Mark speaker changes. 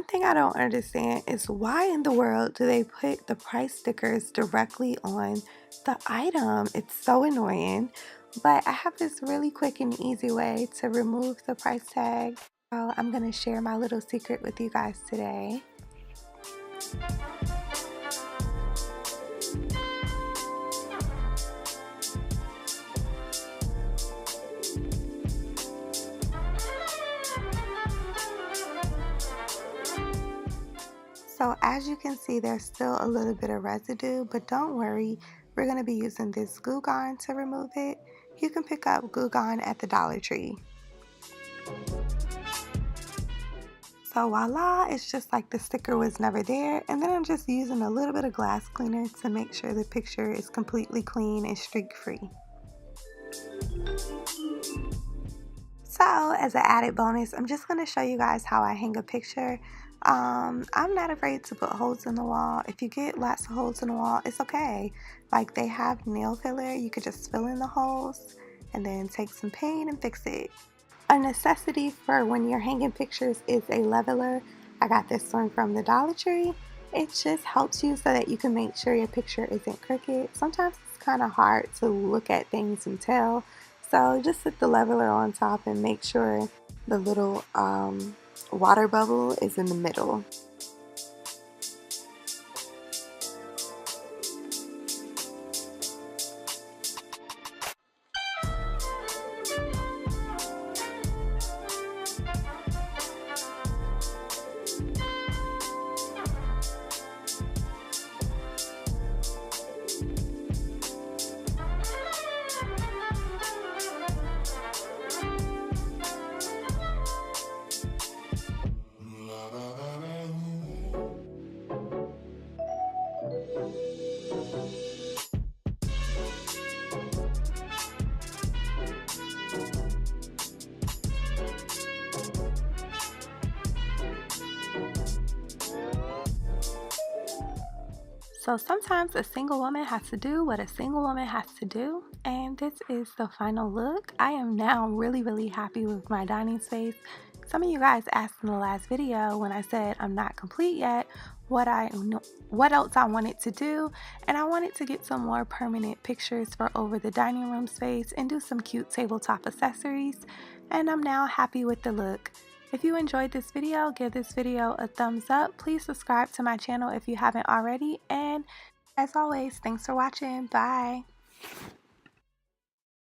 Speaker 1: One thing I don't understand is why in the world do they put the price stickers directly on the item? It's so annoying. But I have this really quick and easy way to remove the price tag. So I'm going to share my little secret with you guys today. So as you can see, there's still a little bit of residue, but don't worry, we're going to be using this glue gun to remove it. You can pick up glue gun at the Dollar Tree. So voila, it's just like the sticker was never there. And then I'm just using a little bit of glass cleaner to make sure the picture is completely clean and streak free. So as an added bonus, I'm just going to show you guys how I hang a picture. I'm not afraid to put holes in the wall. If you get lots of holes in the wall, it's okay. Like they have nail filler, you could just fill in the holes and then take some paint and fix it. A necessity for when you're hanging pictures is a leveler. I got this one from the Dollar Tree. It just helps you so that you can make sure your picture isn't crooked. Sometimes it's kind of hard to look at things and tell. So just put the leveler on top and make sure the little water bubble is in the middle. So sometimes a single woman has to do what a single woman has to do, and this is the final look. I am now really happy with my dining space. Some of you guys asked in the last video when I said I'm not complete yet what else I wanted to do, and I wanted to get some more permanent pictures for over the dining room space and do some cute tabletop accessories, and I'm now happy with the look. If you enjoyed this video, give this video a thumbs up. Please subscribe to my channel if you haven't already. And as always, thanks for watching. Bye.